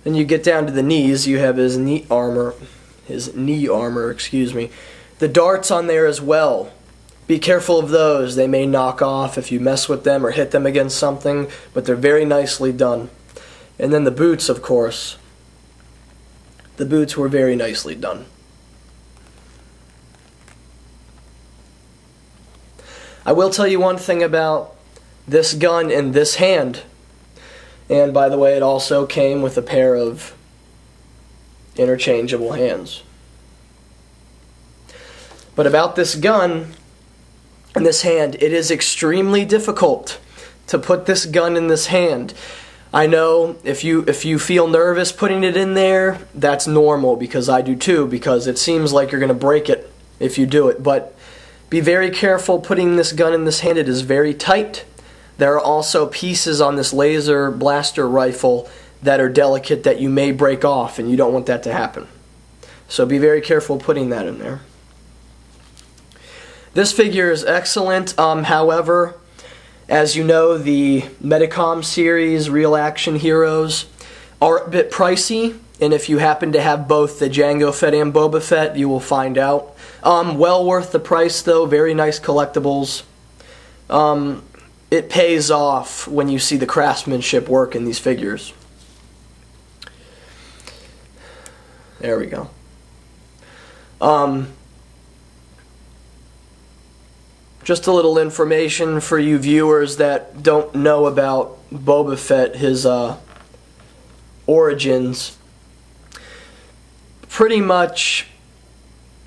Then you get down to the knees, you have his knee armor, excuse me. The darts on there as well. Be careful of those. They may knock off if you mess with them or hit them against something, but they're very nicely done. And then the boots, of course. The boots were very nicely done. I will tell you one thing about this gun in this hand. And by the way, it also came with a pair of interchangeable hands. But about this gun in this hand, it is extremely difficult to put this gun in this hand. I know if you feel nervous putting it in there, that's normal, because I do too, because it seems like you're going to break it if you do it. But be very careful putting this gun in this hand. It is very tight. There are also pieces on this laser blaster rifle that are delicate that you may break off, and you don't want that to happen. So be very careful putting that in there. This figure is excellent. However, as you know, the Medicom series Real Action Heroes are a bit pricey, and if you happen to have both the Jango Fett and Boba Fett, you will find out. Well worth the price though, very nice collectibles. It pays off when you see the craftsmanship work in these figures. There we go. Just a little information for you viewers that don't know about Boba Fett, his origins. Pretty much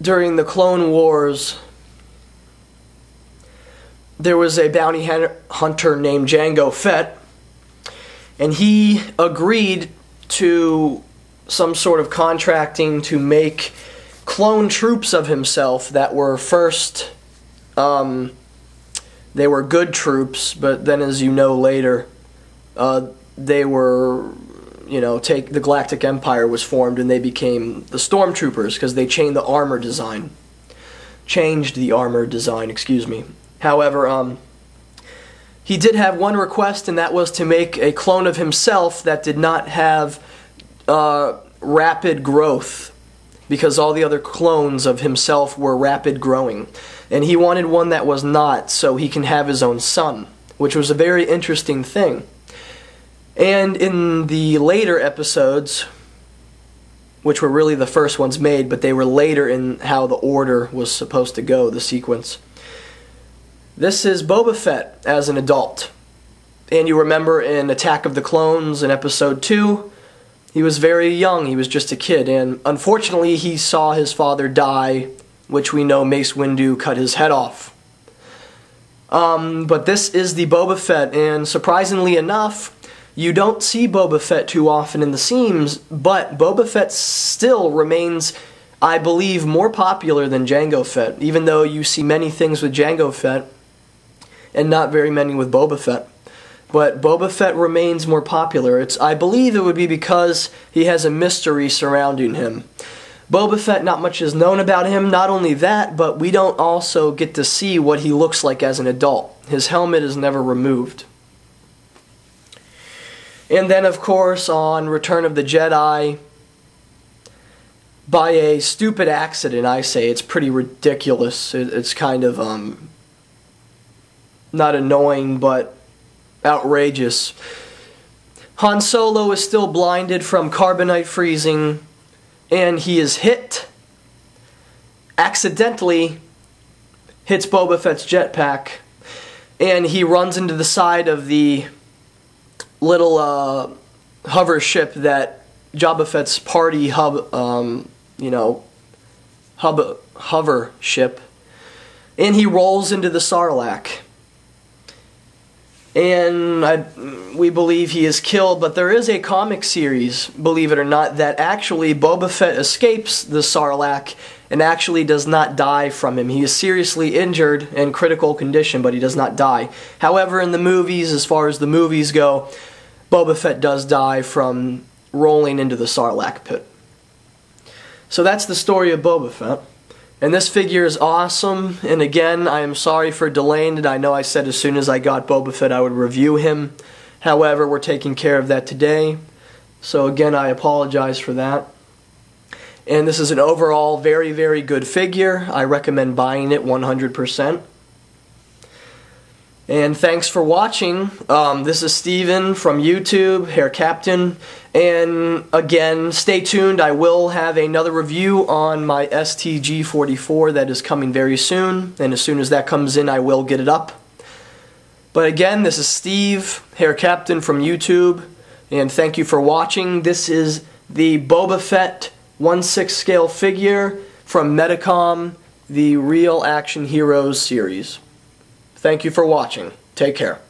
during the Clone Wars, there was a bounty hunter named Jango Fett, and he agreed to some sort of contracting to make clone troops of himself that were first, they were good troops, but then, as you know later, they were, the Galactic Empire was formed and they became the Stormtroopers because they changed the armor design. Excuse me. However, he did have one request, and that was to make a clone of himself that did not have rapid growth, because all the other clones of himself were rapid growing. And he wanted one that was not, so he can have his own son, which was a very interesting thing. And in the later episodes, which were really the first ones made, but they were later in how the order was supposed to go, the sequence. This is Boba Fett as an adult. And you remember in Attack of the Clones in episode 2, he was very young, he was just a kid, and unfortunately he saw his father die, which we know Mace Windu cut his head off. But this is the Boba Fett, and surprisingly enough, you don't see Boba Fett too often in the scenes, but Boba Fett still remains, I believe, more popular than Jango Fett, even though you see many things with Jango Fett, and not very many with Boba Fett. But Boba Fett remains more popular. I believe it would be because he has a mystery surrounding him. Boba Fett, not much is known about him. Not only that, but we don't also get to see what he looks like as an adult. His helmet is never removed. And then, of course, on Return of the Jedi, by a stupid accident, I say, it's pretty ridiculous. It's kind of, not annoying, but outrageous. Han Solo is still blinded from carbonite freezing, and he is accidentally hits Boba Fett's jetpack, and he runs into the side of the little hover ship that Jabba Fett's party hover ship, and he rolls into the Sarlacc. And we believe he is killed, but there is a comic series, believe it or not, that actually Boba Fett escapes the Sarlacc and actually does not die from him. He is seriously injured in critical condition, but he does not die. However, in the movies, as far as the movies go, Boba Fett does die from rolling into the Sarlacc pit. So that's the story of Boba Fett. And this figure is awesome, and again, I am sorry for delaying it. I know I said as soon as I got Boba Fett I would review him. However, we're taking care of that today. So again, I apologize for that. And this is an overall very, very good figure. I recommend buying it 100%. And thanks for watching. This is Steven from YouTube, Hair Captain. And again, stay tuned. I will have another review on my STG44 that is coming very soon. And as soon as that comes in, I will get it up. But again, this is Steve, Hair Captain from YouTube. And thank you for watching. This is the Boba Fett 1/6 scale figure from Medicom, the Real Action Heroes series. Thank you for watching. Take care.